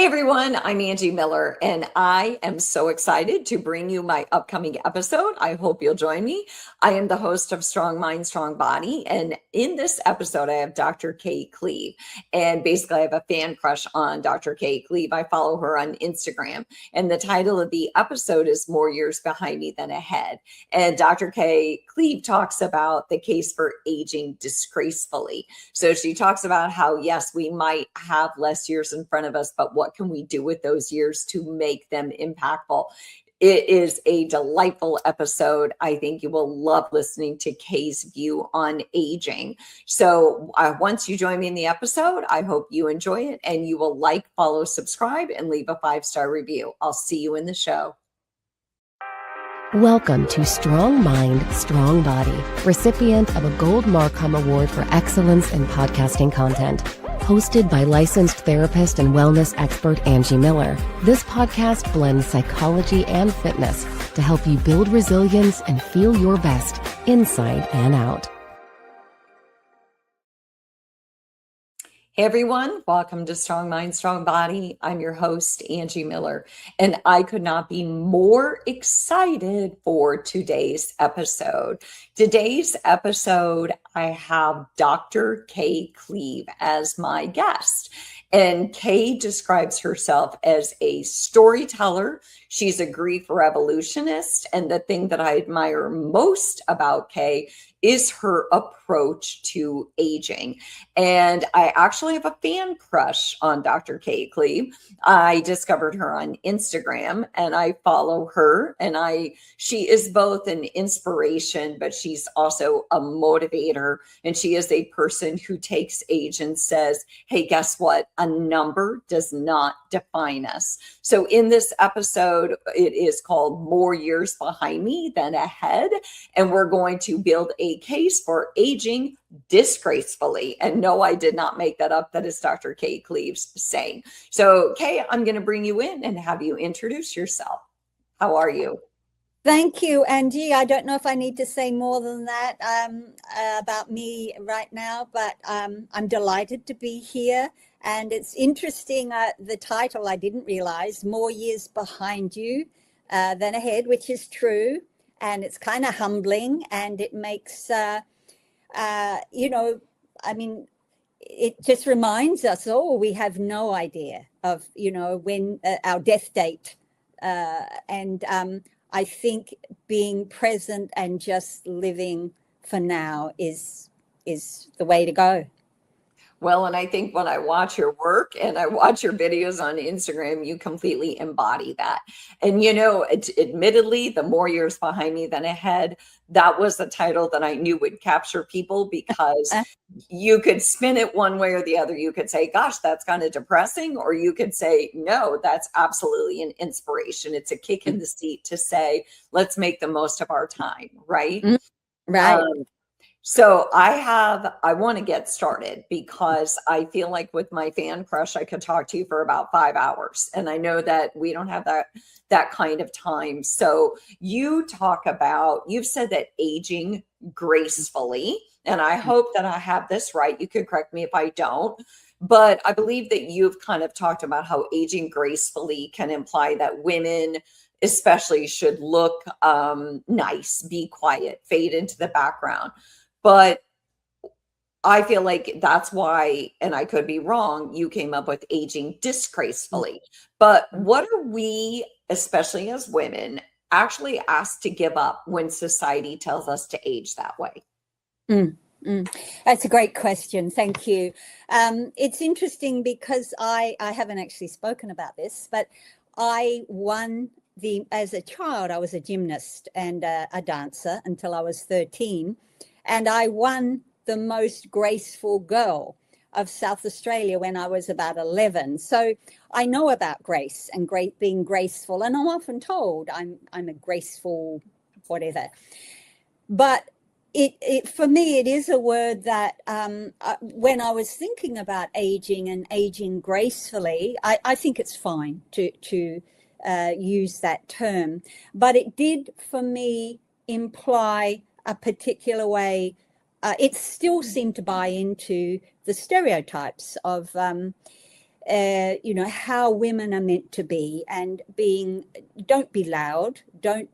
Hey everyone, I'm Angie Miller, and I am so excited to bring you my upcoming episode. I hope you'll join me. I am the host of Strong Mind, Strong Body, and in this episode, I have Dr. Kaye Cleave. And basically, I have a fan crush on Dr. Kaye Cleave. I follow her on Instagram, and the title of the episode is More Years Behind Me Than Ahead. And Dr. Kaye Cleave talks about the case for aging disgracefully. So she talks about how, yes, we might have less years in front of us, but what can we do with those years to make them impactful? It is a delightful episode. I think you will love listening to Kaye's view on aging. So once you join me in the episode, I hope you enjoy it and you will like, follow, subscribe, and leave a 5-star review. I'll see you in the show. Welcome to Strong Mind, Strong Body, recipient of a Gold Markham Award for Excellence in Podcasting Content. Hosted by licensed therapist and wellness expert Angie Miller, this podcast blends psychology and fitness to help you build resilience and feel your best inside and out. Hey everyone, welcome to Strong Mind, Strong Body. I'm your host, Angie Miller, and I could not be more excited for today's episode. Today's episode, I have Dr. Kaye Cleave as my guest. And Kaye describes herself as a storyteller. She's a grief revolutionist. And the thing that I admire most about Kaye is her approach to aging. And I actually have a fan crush on Dr. Kaye Cleave. I discovered her on Instagram and I follow her, and she is both an inspiration, but she's also a motivator. And she is a person who takes age and says, hey, guess what? A number does not define us. So in this episode, it is called More Years Behind Me Than Ahead. And we're going to build a case for aging disgracefully. And no, I did not make that up. That is Dr. Kaye Cleave's saying. So Kaye, I'm going to bring you in and have you introduce yourself. How are you? Thank you, Angie. I don't know if I need to say more than that about me right now, but I'm delighted to be here. And it's interesting, the title, I didn't realize, More Years Behind You Than Ahead, which is true. And it's kind of humbling, and it makes, I mean, it just reminds us, we have no idea of, when our death date. And I think being present and just living for now is the way to go. Well, and I think when I watch your work and I watch your videos on Instagram, you completely embody that. And, admittedly, the More Years Behind Me Than Ahead, that was the title that I knew would capture people because you could spin it one way or the other. You could say, gosh, that's kind of depressing. Or you could say, no, that's absolutely an inspiration. It's a kick in the seat to say, let's make the most of our time. Right. Right. So I want to get started because I feel like with my fan crush, I could talk to you for about 5 hours. And I know that we don't have that kind of time. So you've said that aging gracefully, and I hope that I have this right. You could correct me if I don't. But I believe that you've kind of talked about how aging gracefully can imply that women especially should look nice, be quiet, fade into the background. But I feel like that's why, and I could be wrong, you came up with aging disgracefully. But what are we, especially as women, actually asked to give up when society tells us to age that way? That's a great question. Thank you. It's interesting because I haven't actually spoken about this, but I won as a child, I was a gymnast and a dancer until I was 13. And I won the most graceful girl of South Australia when I was about 11. So I know about grace and being graceful. And I'm often told I'm a graceful whatever. But for me, it is a word that when I was thinking about aging and aging gracefully, I think it's fine to use that term. But it did, for me, imply a particular way. It still seemed to buy into the stereotypes of how women are meant to be, and don't be loud, don't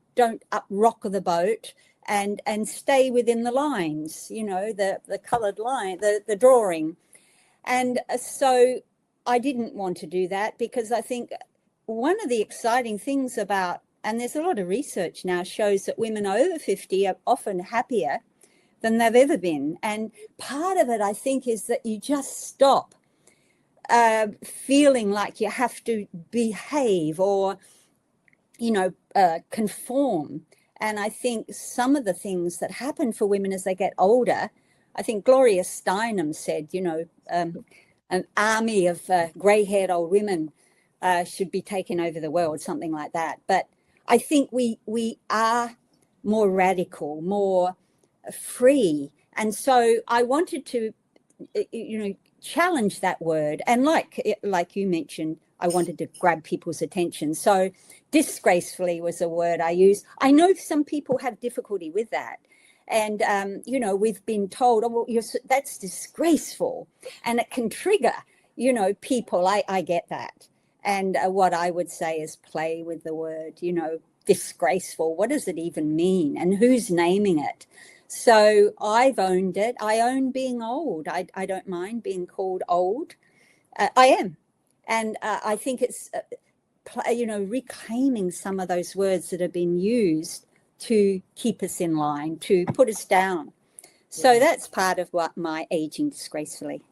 rock the boat, and stay within the lines, the colored line, the drawing. And so I didn't want to do that, because I think one of the exciting things about, and there's a lot of research now shows that women over 50 are often happier than they've ever been. And part of it, I think, is that you just stop feeling like you have to behave or, conform. And I think some of the things that happen for women as they get older, I think Gloria Steinem said, an army of grey-haired old women should be taking over the world, something like that. But I think we are more radical, more free. And so I wanted to, challenge that word. And like you mentioned, I wanted to grab people's attention. So disgracefully was a word I used. I know some people have difficulty with that. And, we've been told, oh, well, that's disgraceful. And it can trigger, people. I get that. And what I would say is play with the word, disgraceful. What does it even mean? And who's naming it? So I've owned it. I own being old. I don't mind being called old. I am. And I think it's, reclaiming some of those words that have been used to keep us in line, to put us down. So that's part of what my aging disgracefully.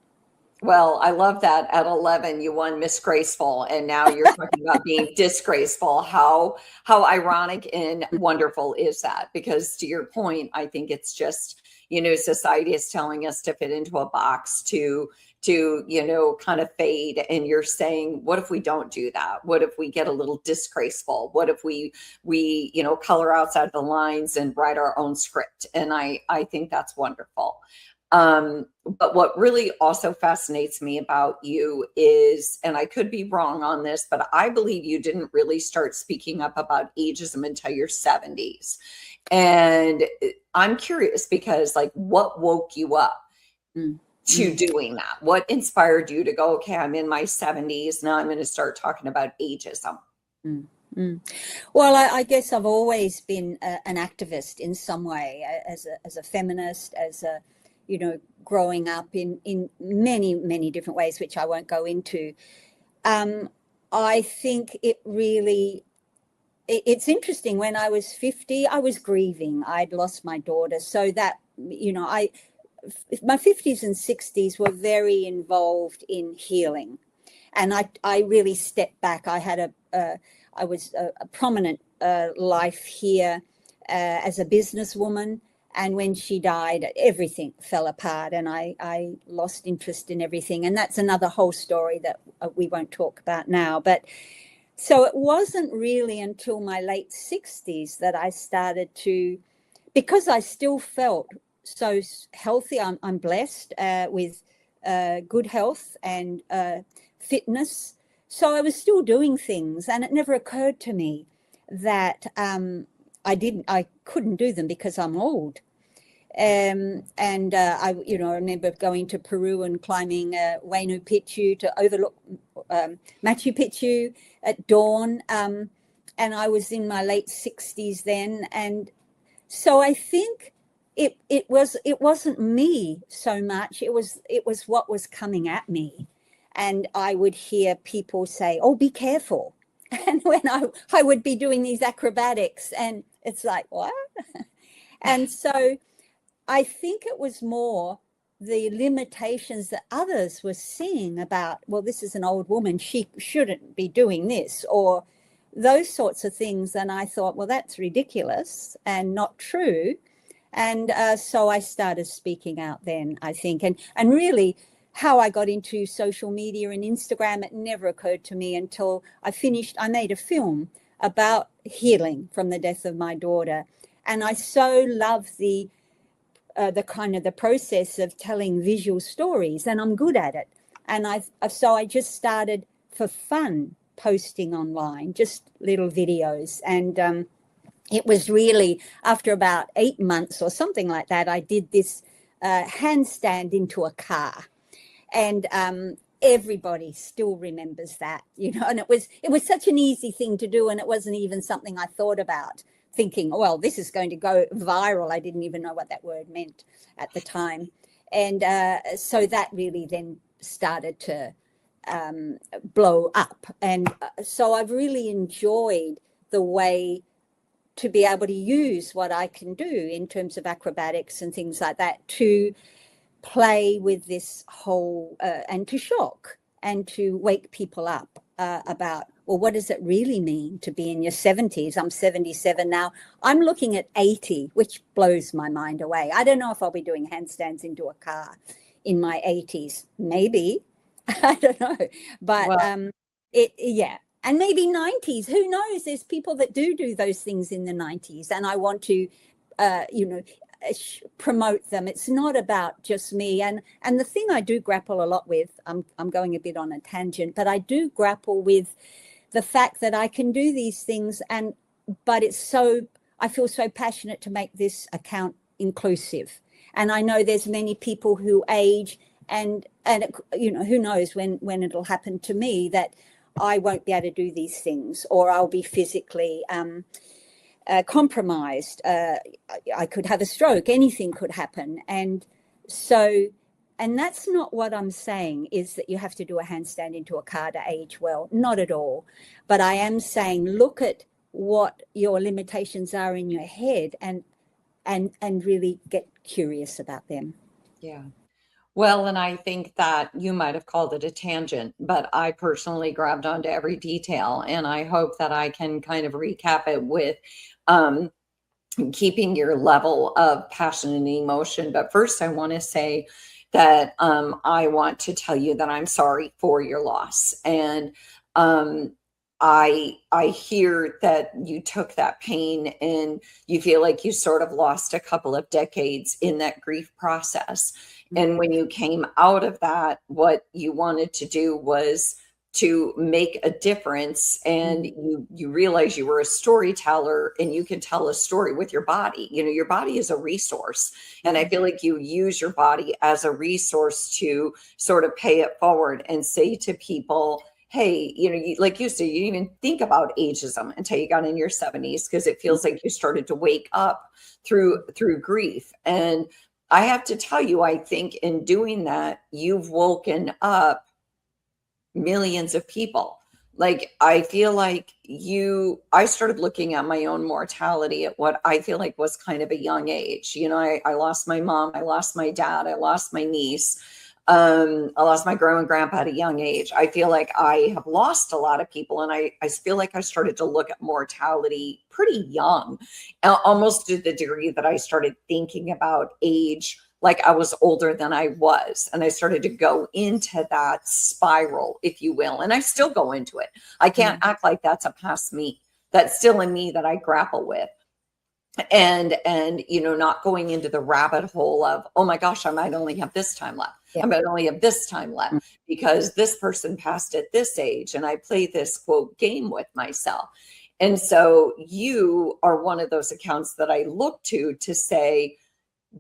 Well, I love that at 11 you won Miss Graceful, and now you're talking about being disgraceful. How ironic and wonderful is that? Because to your point, I think it's just, society is telling us to fit into a box, to kind of fade. And you're saying, what if we don't do that? What if we get a little disgraceful? What if we color outside the lines and write our own script? And I think that's wonderful. But what really also fascinates me about you is, and I could be wrong on this, but I believe you didn't really start speaking up about ageism until your 70s. And I'm curious because, what woke you up to doing that? What inspired you to go, okay, I'm in my 70s, now I'm going to start talking about ageism? Well, I guess I've always been an activist in some way, as a feminist, as a growing up in many, many different ways, which I won't go into. I think it's interesting. When I was 50, I was grieving. I'd lost my daughter. So that, my 50s and 60s were very involved in healing. And I really stepped back. I was a prominent life here as a businesswoman. And when she died, everything fell apart, and I lost interest in everything. And that's another whole story that we won't talk about now. But so it wasn't really until my late 60s that I started to, because I still felt so healthy. I'm blessed with good health and fitness. So I was still doing things, and it never occurred to me that I couldn't do them because I'm old. I remember going to Peru and climbing Huayno Picchu to overlook Machu Picchu at dawn. And I was in my late 60s then. And so I think it wasn't me so much. It was what was coming at me. And I would hear people say, oh, be careful. And when I would be doing these acrobatics, and it's like, what? And so I think it was more the limitations that others were seeing about, well, this is an old woman, she shouldn't be doing this, or those sorts of things. And I thought, well, that's ridiculous and not true. And so I started speaking out then, I think. And really, how I got into social media and Instagram, it never occurred to me until I made a film about healing from the death of my daughter. And I so love the kind of the process of telling visual stories, and I'm good at it. And so I just started for fun posting online, just little videos. And it was really after about 8 months or something like that, I did this handstand into a car. And everybody still remembers that, and it was such an easy thing to do, and it wasn't even something I thought about, thinking, oh, well, this is going to go viral. I didn't even know what that word meant at the time. And so that really then started to blow up. And so I've really enjoyed the way to be able to use what I can do in terms of acrobatics and things like that to play with this whole and to shock and to wake people up about, well, what does it really mean to be in your 70s? I'm 77 now. I'm looking at 80, which blows my mind away. I don't know if I'll be doing handstands into a car in my 80s. Maybe. I don't know. But Well, yeah. And maybe 90s. Who knows? There's people that do those things in the 90s. And I want to, promote them. It's not about just me. And the thing I do grapple a lot with, I'm going a bit on a tangent, but I do grapple with the fact that I can do these things, but I feel so passionate to make this account inclusive. And I know there's many people who age and who knows when it'll happen to me that I won't be able to do these things, or I'll be physically compromised. I could have a stroke. Anything could happen. And that's not what I'm saying, is that you have to do a handstand into a car to age well. Not at all. But I am saying, look at what your limitations are in your head and really get curious about them. yeah. Well, and I think that you might have called it a tangent, but I personally grabbed onto every detail, and I hope that I can kind of recap it with um, keeping your level of passion and emotion. But first, I want to say that I want to tell you that I'm sorry for your loss. And I hear that you took that pain and you feel like you sort of lost a couple of decades in that grief process. And when you came out of that, what you wanted to do was to make a difference, and you realize you were a storyteller and you can tell a story with your body. Your body is a resource, and I feel like you use your body as a resource to sort of pay it forward and say to people, hey, like you said, you didn't even think about ageism until you got in your 70s, because it feels like you started to wake up through grief. And I have to tell you, I think in doing that, you've woken up millions of people. Like, I feel like I started looking at my own mortality at what I feel like was kind of a young age. I lost my mom, I lost my dad, I lost my niece. I lost my grandma and grandpa at a young age. I feel like I have lost a lot of people, and I feel like I started to look at mortality pretty young, almost to the degree that I started thinking about age like I was older than I was. And I started to go into that spiral, if you will. And I still go into it. I can't act like that's a past me. That's still in me that I grapple with. And not going into the rabbit hole of, oh my gosh, I might only have this time left. I might only have this time left because this person passed at this age, and I play this quote game with myself. And so you are one of those accounts that I look to say,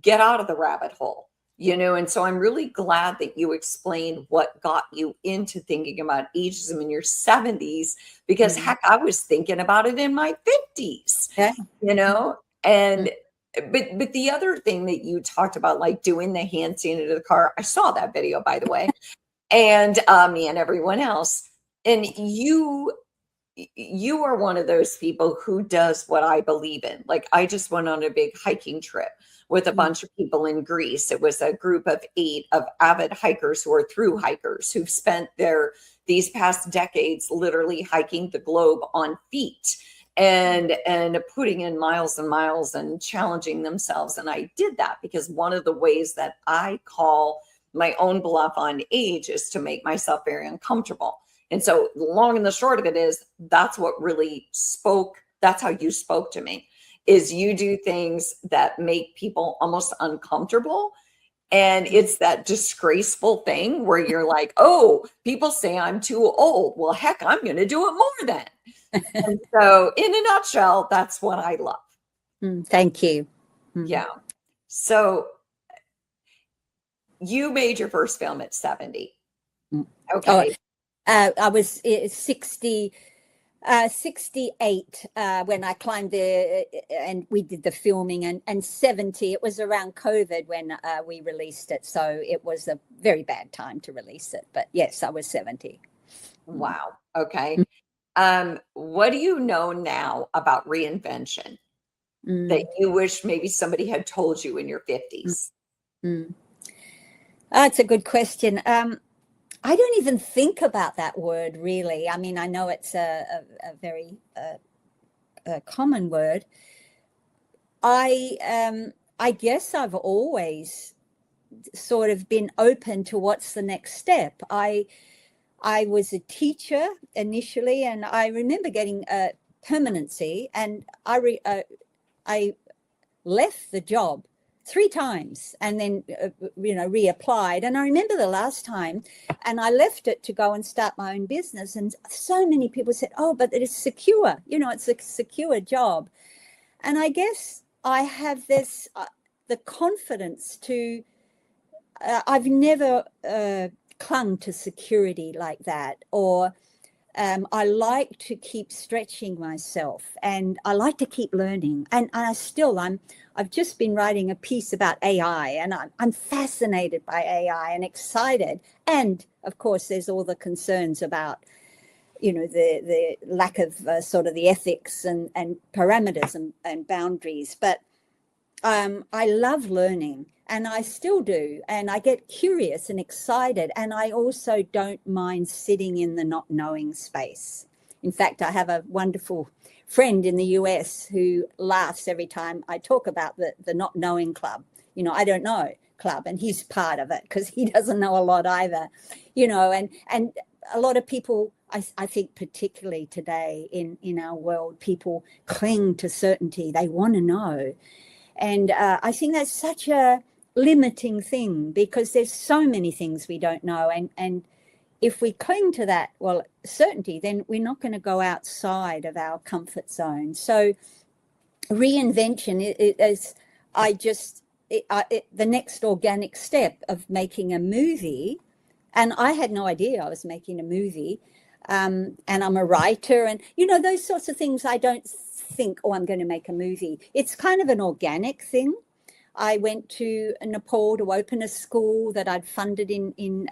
get out of the rabbit hole, and so I'm really glad that you explained what got you into thinking about ageism in your 70s, because heck, I was thinking about it in my 50s, and but the other thing that you talked about, like doing the handstand into the car, I saw that video, by the way, and me and everyone else, and you are one of those people who does what I believe in. Like, I just went on a big hiking trip with a bunch of people in Greece. It was a group of 8 of avid hikers who are through hikers who've spent these past decades literally hiking the globe on feet and putting in miles and miles and challenging themselves. And I did that because one of the ways that I call my own bluff on age is to make myself very uncomfortable. And so the long and the short of it is, that's what really spoke. That's how you spoke to me, is you do things that make people almost uncomfortable. And it's that disgraceful thing where you're like, oh, people say I'm too old. Well, heck, I'm going to do it more then. And so in a nutshell, that's what I love. Thank you. Yeah. So you made your first film at 70. Okay. I was 68 when I climbed there and we did the filming, and 70. It was around COVID when we released it. So it was a very bad time to release it. But yes, I was 70. Wow. Okay. What do you know now about reinvention that Mm, you wish maybe somebody had told you in your 50s? mm. That's a good question. I don't even think about that word really. I mean, I know it's a very a common word. I guess I've always sort of been open to what's the next step. I was a teacher initially, and I remember getting a permanency, and I left the job 3 times and then reapplied. And I remember the last time, and I left it to go and start my own business, and so many people said, oh, but it is secure, it's a secure job. And I guess I have this the confidence to I've never clung to security like that, or I like to keep stretching myself, and I like to keep learning. And I've just been writing a piece about AI, and I'm fascinated by AI and excited. And of course, there's all the concerns about, the lack of sort of the ethics and parameters and boundaries. But I love learning, and I still do. And I get curious and excited. And I also don't mind sitting in the not knowing space. In fact, I have a wonderful friend in the US who laughs every time I talk about the not knowing club. I don't know club, and he's part of it because he doesn't know a lot either, and a lot of people, I think particularly today in our world, people cling to certainty. They want to know. And I think that's such a limiting thing, because there's so many things we don't know. And if we cling to that, certainty, then we're not going to go outside of our comfort zone. So reinvention is the next organic step of making a movie. And I had no idea I was making a movie. And I'm a writer, and, those sorts of things. I don't think, oh, I'm going to make a movie. It's kind of an organic thing. I went to Nepal to open a school that I'd funded in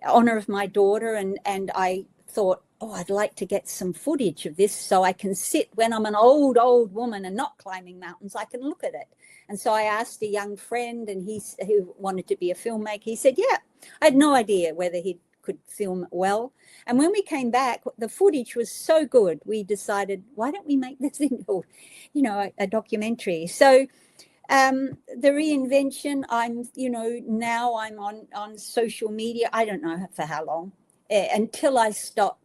honor of my daughter, and I thought, oh, I'd like to get some footage of this so I can sit when I'm an old woman and not climbing mountains. I can look at it. And so I asked a young friend, and who wanted to be a filmmaker. He said, yeah. I had no idea whether he could film well. And when we came back, the footage was so good, we decided, why don't we make this into, a documentary? So the reinvention, now I'm on social media. I don't know for how long, until I stop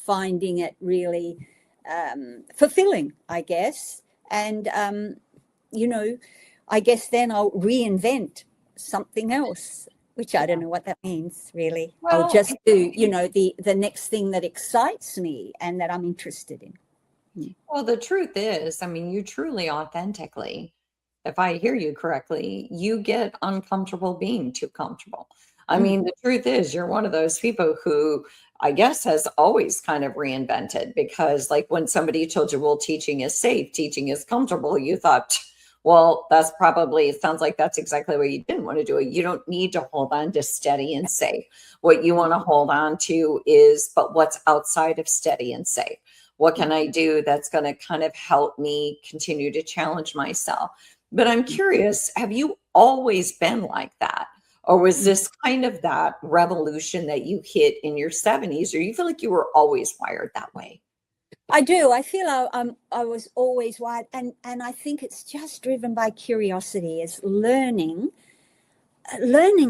finding it really fulfilling, I guess. And, I guess then I'll reinvent something else, which I don't know what that means, really. Well, I'll just do, the next thing that excites me and that I'm interested in. Well, the truth is, you truly authentically, if I hear you correctly, you get uncomfortable being too comfortable. The truth is, you're one of those people who I guess has always kind of reinvented, because like when somebody told you, well, teaching is safe, teaching is comfortable, you thought, well, it sounds like that's exactly what you didn't want to do. You don't need to hold on to steady and safe. What you want to hold on to is, but what's outside of steady and safe? What can I do that's going to kind of help me continue to challenge myself? But I'm curious, have you always been like that? Or was this kind of that revolution that you hit in your 70s, or you feel like you were always wired that way? I do. I feel I was always wired, and I think it's just driven by curiosity, is learning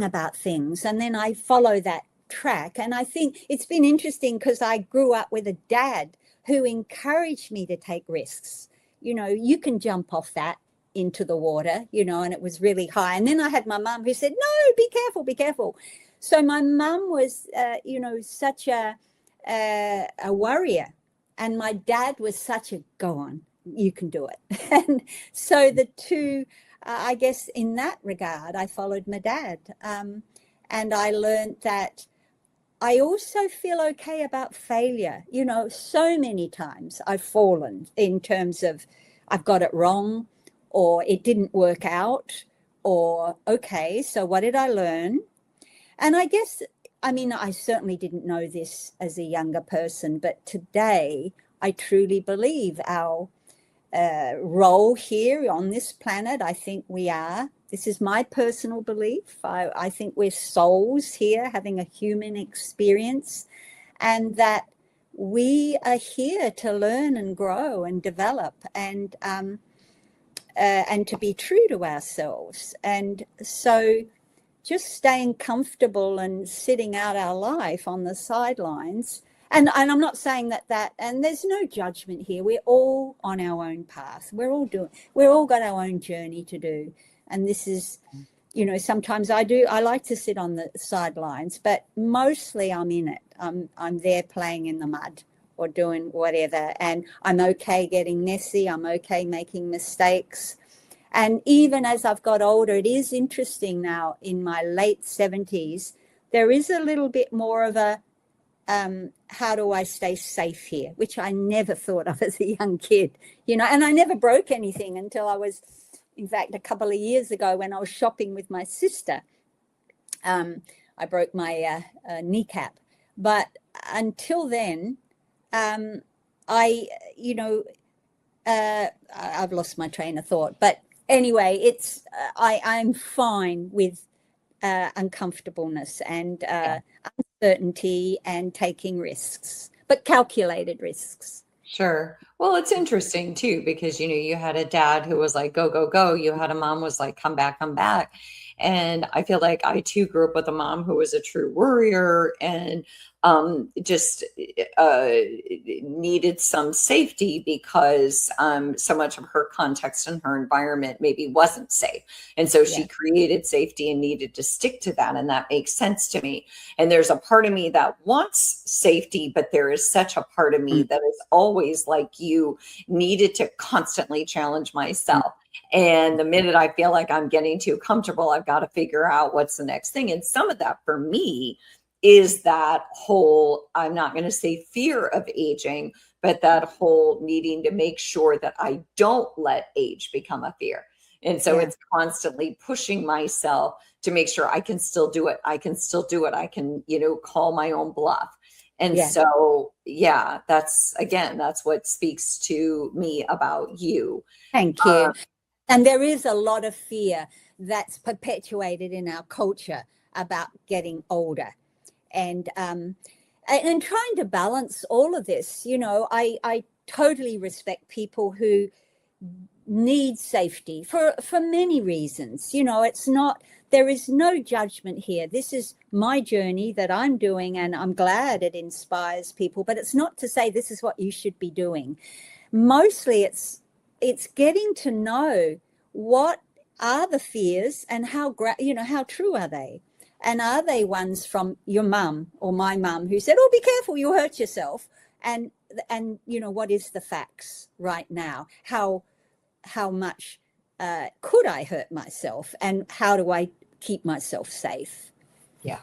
about things, and then I follow that track. And I think it's been interesting because I grew up with a dad who encouraged me to take risks. You can jump off that into the water, and it was really high. And then I had my mum who said, no, be careful, be careful. So my mum was, such a warrior. And my dad was such a, go on, you can do it. And so the two, I guess in that regard, I followed my dad. And I learned that I also feel okay about failure. So many times I've fallen in terms of I've got it wrong, or it didn't work out, or okay, so what did I learn? And I guess, I mean, I certainly didn't know this as a younger person, but today I truly believe our role here on this planet, I think we are. This is my personal belief. I think we're souls here having a human experience, and that we are here to learn and grow and develop and to be true to ourselves. And so just staying comfortable and sitting out our life on the sidelines. And I'm not saying and there's no judgment here. We're all on our own path. We're all got our own journey to do. And this is, sometimes I like to sit on the sidelines, but mostly I'm in it. I'm there playing in the mud or doing whatever. And I'm okay getting messy. I'm okay making mistakes. And even as I've got older, it is interesting now in my late 70s, there is a little bit more of a, how do I stay safe here, which I never thought of as a young kid, and I never broke anything until I was, in fact, a couple of years ago when I was shopping with my sister. I broke my kneecap. But until then, I've lost my train of thought. But anyway, it's I'm fine with uncomfortableness and uncertainty and taking risks, but calculated risks. Sure. Well, it's interesting too, because, you had a dad who was like, go, go, go. You had a mom who was like, come back, come back. And I feel like I too grew up with a mom who was a true worrier and just needed some safety because so much of her context and her environment maybe wasn't safe. And so she created safety and needed to stick to that. And that makes sense to me. And there's a part of me that wants safety, but there is such a part of me that is always like you, needed to constantly challenge myself. And the minute I feel like I'm getting too comfortable, I've got to figure out what's the next thing. And some of that for me is that whole, I'm not going to say fear of aging, but that whole needing to make sure that I don't let age become a fear. And so it's constantly pushing myself to make sure I can still do it. I can still do it. I can, call my own bluff. And so, that's what speaks to me about you. Thank you. And there is a lot of fear that's perpetuated in our culture about getting older. And trying to balance all of this, I totally respect people who need safety for many reasons. There is no judgment here. This is my journey that I'm doing, and I'm glad it inspires people, but it's not to say this is what you should be doing. Mostly it's getting to know what are the fears and how true are they? And are they ones from your mum or my mum who said, oh, be careful, you'll hurt yourself? And what is the facts right now? How much could I hurt myself? And how do I keep myself safe? Yeah.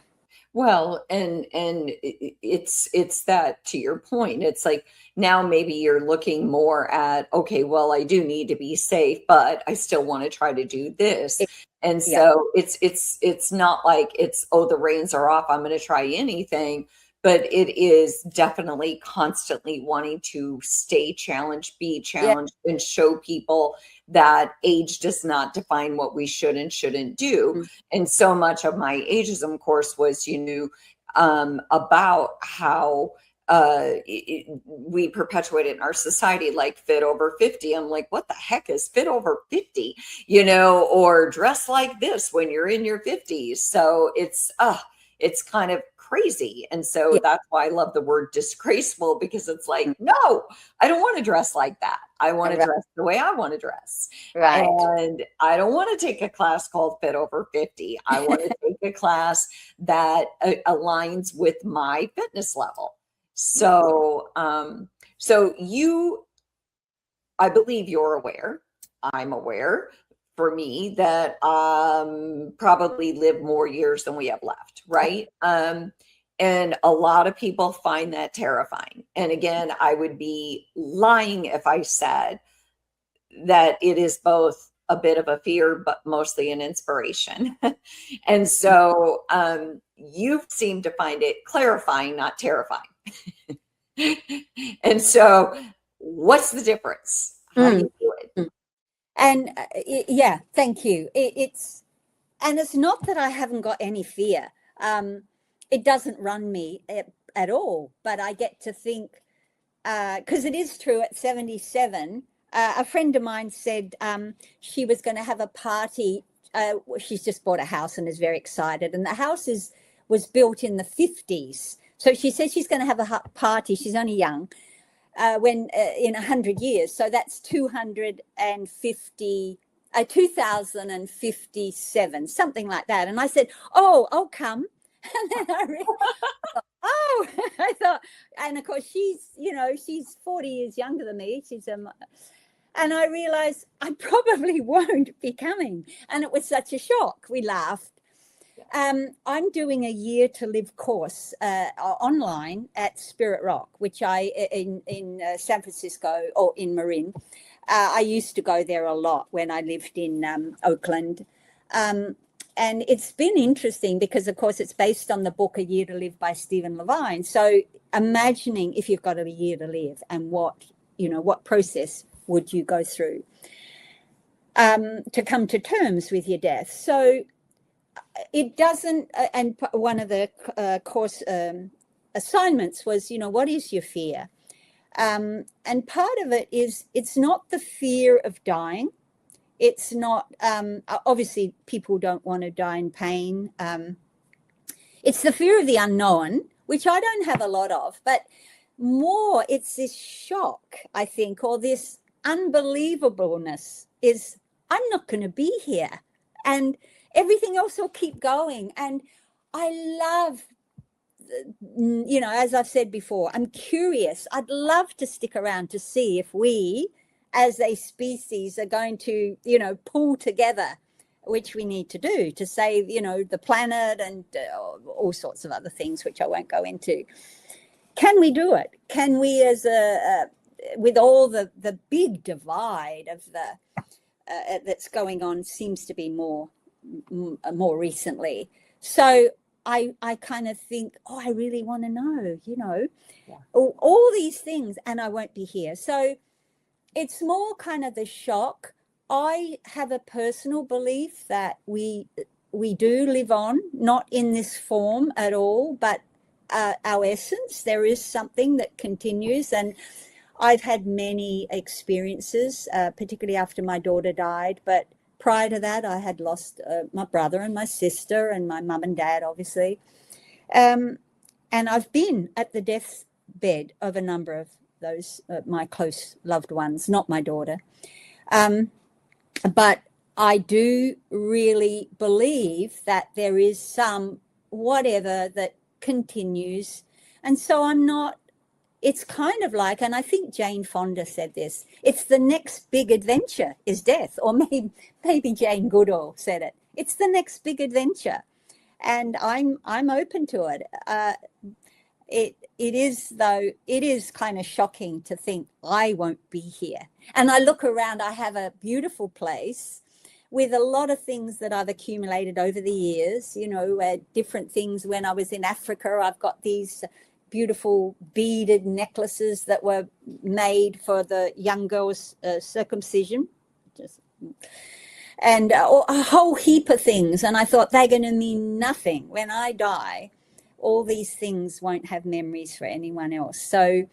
Well, and it's that, to your point, it's like now maybe you're looking more at, okay, well, I do need to be safe, but I still want to try to do this. And so it's not like it's, oh, the reins are off, I'm going to try anything, but it is definitely constantly wanting to stay challenged, be challenged, and show people that age does not define what we should and shouldn't do. And so much of my ageism course was, about how we perpetuate it in our society, like fit over 50. I'm like, what the heck is fit over 50? Or dress like this when you're in your 50s. So it's kind of crazy. And so that's why I love the word disgraceful, because it's like, no, I don't want to dress like that. I want to dress the way I want to dress. Right. And I don't want to take a class called Fit Over 50. I want to take a class that aligns with my fitness level. So, I believe you're aware, I'm aware, for me, that probably live more years than we have left, right? And a lot of people find that terrifying. And again, I would be lying if I said that it is both a bit of a fear, but mostly an inspiration. And so you seem to find it clarifying, not terrifying. And so what's the difference? How do you do it? And yeah, thank you. It's not that I haven't got any fear. It doesn't run me at all, but I get to think, because it is true at 77, a friend of mine said she was going to have a party. She's just bought a house and is very excited. And the house was built in the 50s. So she said she's going to have a party. She's only young. When in 100 years. So that's 2057, something like that. And I said, oh, I'll come. And then I thought, and of course she's 40 years younger than me. And I realized I probably won't be coming. And it was such a shock. We laughed. I'm doing a Year to Live course online at Spirit Rock, which in San Francisco or in Marin. I used to go there a lot when I lived in Oakland. And it's been interesting because, of course, it's based on the book A Year to Live by Stephen Levine. So imagining if you've got a year to live and what process would you go through to come to terms with your death. So it doesn't, and one of the course assignments was, what is your fear? And part of it is, it's not the fear of dying. It's not, obviously people don't want to die in pain. It's the fear of the unknown, which I don't have a lot of, but more it's this shock, I think, or this unbelievableness is, I'm not going to be here. And everything else will keep going. And I love, as I've said before, I'm curious. I'd love to stick around to see if we, as a species, are going to, pull together, which we need to do to save, the planet and all sorts of other things, which I won't go into. Can we do it? Can we, with all the big divide of that's going on, seems to be more recently. So I kind of think, I really want to know, all these things, and I won't be here. So it's more kind of the shock. I have a personal belief that we do live on, not in this form at all, but our essence. There is something that continues. And I've had many experiences, particularly after my daughter died, but prior to that, I had lost my brother and my sister and my mum and dad, obviously. And I've been at the deathbed of a number of those, my close loved ones, not my daughter. But I do really believe that there is some whatever that continues. And so it's kind of like, and I think Jane Fonda said this, it's the next big adventure is death, or maybe Jane Goodall said it. It's the next big adventure. And I'm open to it. It is kind of shocking to think I won't be here. And I look around, I have a beautiful place with a lot of things that I've accumulated over the years, different things. When I was in Africa, I've got these beautiful beaded necklaces that were made for the young girl's circumcision, and a whole heap of things. And I thought, they're going to mean nothing when I die. All these things won't have memories for anyone else. So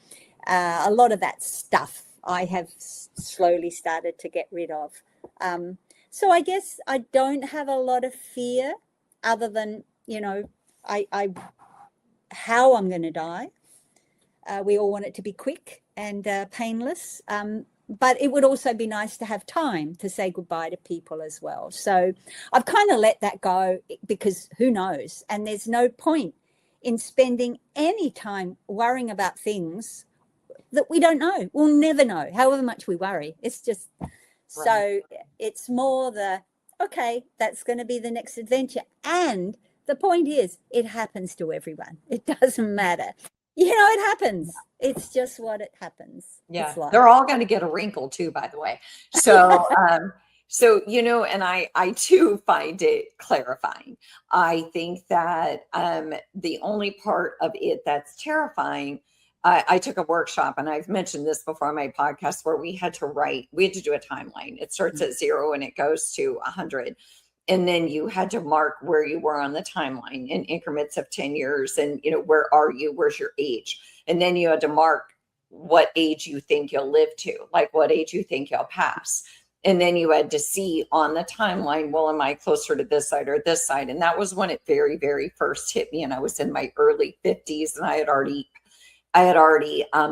a lot of that stuff I have slowly started to get rid of. So I guess I don't have a lot of fear other than, how I'm going to die. We all want it to be quick and painless. But it would also be nice to have time to say goodbye to people as well. So I've kind of let that go, because who knows? And there's no point in spending any time worrying about things that we don't know. We'll never know, however much we worry. It's just, right. So it's more okay, that's going to be the next adventure. And the point is, it happens to everyone. It doesn't matter. It happens. It's just what it happens. Yeah, It's life. they're all going to get a wrinkle too, by the way. So, and I too find it clarifying. I think that the only part of it that's terrifying, I took a workshop, and I've mentioned this before on my podcast, where we had to do a timeline. It starts at 0 and it goes to 100. And then you had to mark where you were on the timeline in increments of 10 years. And, where are you? Where's your age? And then you had to mark what age you think you'll live to, like what age you think you'll pass. And then you had to see on the timeline, well, am I closer to this side or this side? And that was when it very, very first hit me. And I was in my early 50s, and I had already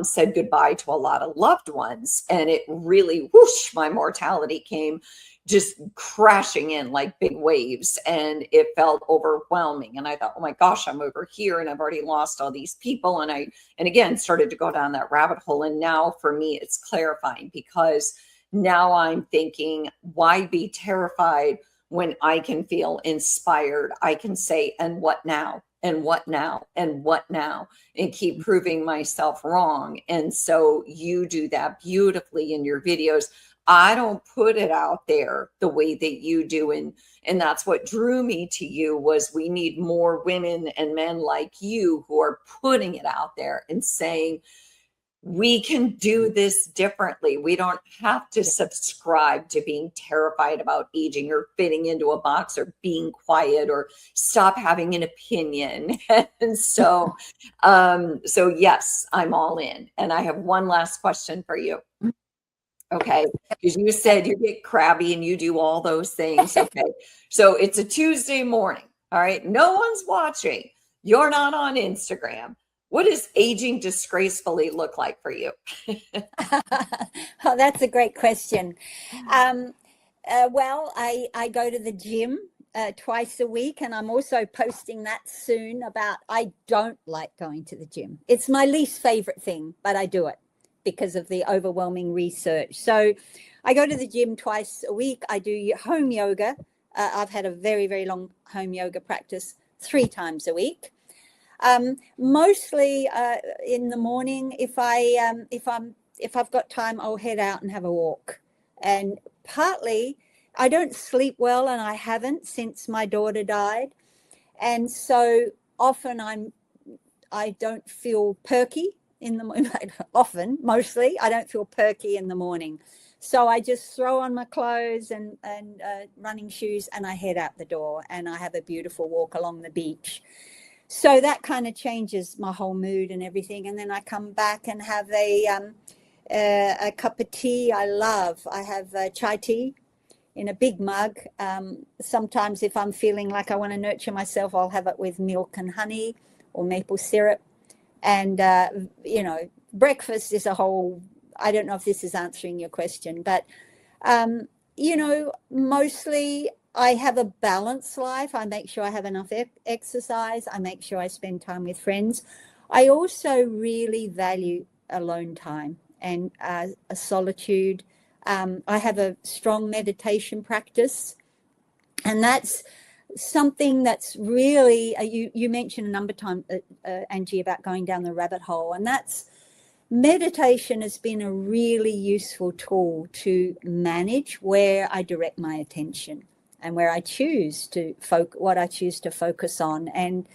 said goodbye to a lot of loved ones. And it really, whoosh, my mortality came just crashing in like big waves, and it felt overwhelming. And I thought, oh my gosh, I'm over here and I've already lost all these people. And again, started to go down that rabbit hole. And now for me, it's clarifying, because now I'm thinking, why be terrified when I can feel inspired? I can say, and what now? And what now? And what now? And keep proving myself wrong. And so you do that beautifully in your videos. I don't put it out there the way that you do. And that's what drew me to you, was we need more women and men like you who are putting it out there and saying, we can do this differently. We don't have to subscribe to being terrified about aging or fitting into a box or being quiet or stop having an opinion. And so yes, I'm all in. And I have one last question for you. Okay, because you said you get crabby and you do all those things. Okay, so it's a Tuesday morning. All right, no one's watching. You're not on Instagram. What does aging disgracefully look like for you? Oh, that's a great question. Well, I go to the gym twice a week, and I'm also posting that soon about I don't like going to the gym. It's my least favorite thing, but I do it because of the overwhelming research. So I go to the gym twice a week. I do home yoga. I've had a very, very long home yoga practice 3 times a week. Mostly in the morning, if I've got time, I'll head out and have a walk. And partly I don't sleep well, and I haven't since my daughter died. And so often I don't feel perky in the morning. Mostly I don't feel perky in the morning. So I just throw on my clothes and running shoes, and I head out the door, and I have a beautiful walk along the beach. So that kind of changes my whole mood and everything. And then I come back and have a cup of tea. I have chai tea in a big mug. Sometimes if I'm feeling like I want to nurture myself, I'll have it with milk and honey or maple syrup. And, breakfast is a whole, I don't know if this is answering your question, but, mostly I have a balanced life. I make sure I have enough exercise. I make sure I spend time with friends. I also really value alone time and a solitude. I have a strong meditation practice, and that's something that's really, you mentioned a number of times, Angie, about going down the rabbit hole, and meditation has been a really useful tool to manage where I direct my attention and where I choose to what I choose to focus on. And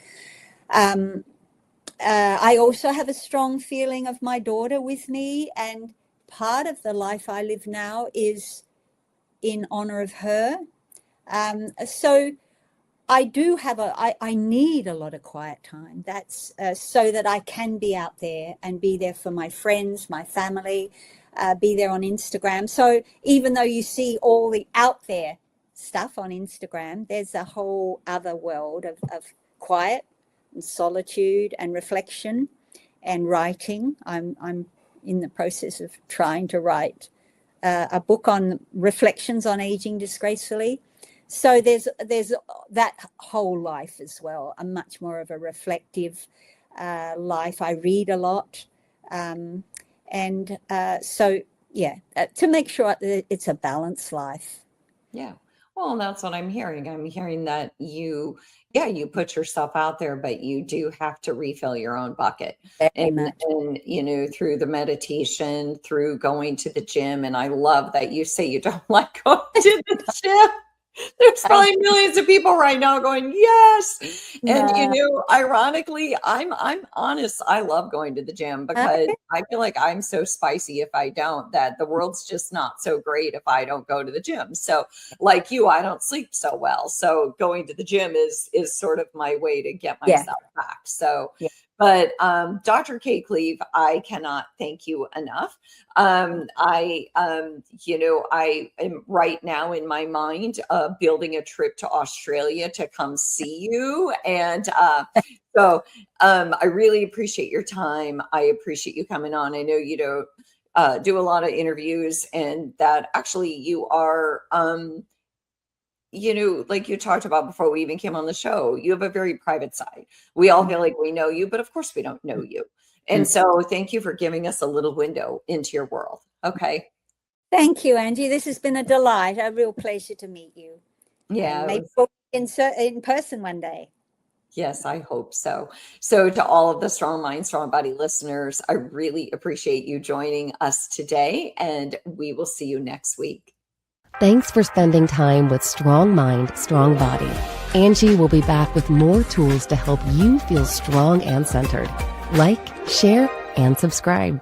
I also have a strong feeling of my daughter with me, and part of the life I live now is in honor of her. So I do have I need a lot of quiet time. That's so that I can be out there and be there for my friends, my family, be there on Instagram. So even though you see all the out there stuff on Instagram, there's a whole other world of quiet and solitude and reflection and writing. I'm in the process of trying to write a book on reflections on aging disgracefully. So there's that whole life as well, a much more of a reflective life. I read a lot. To make sure that it's a balanced life. Yeah. Well, that's what I'm hearing. I'm hearing that yeah, you put yourself out there, but you do have to refill your own bucket. Very And, much. through the meditation, through going to the gym. And I love that you say you don't like going to the gym. There's I probably millions of people right now going, "Yes." And, know. ironically, I'm honest, I love going to the gym because Okay. I feel like I'm so spicy if I don't, that the world's just not so great if I don't go to the gym. So, like you, I don't sleep so well. So, going to the gym is sort of my way to get Yeah. myself back. So, Yeah. but Dr. Kaye Cleave, I cannot thank you enough. I am right now in my mind building a trip to Australia to come see you. And I really appreciate your time. I appreciate you coming on. I know you don't do a lot of interviews, and that actually you are, like you talked about before we even came on the show, you have a very private side. We all feel like we know you, but of course we don't know you. And Mm. so thank you for giving us a little window into your world. Okay. Thank you, Angie. This has been a delight, a real pleasure to meet you. Yeah. And maybe we'll be in person one day. Yes, I hope so. So, to all of the Strong Mind, Strong Body listeners, I really appreciate you joining us today, and we will see you next week. Thanks for spending time with Strong Mind, Strong Body. Angie will be back with more tools to help you feel strong and centered. Like, share, and subscribe.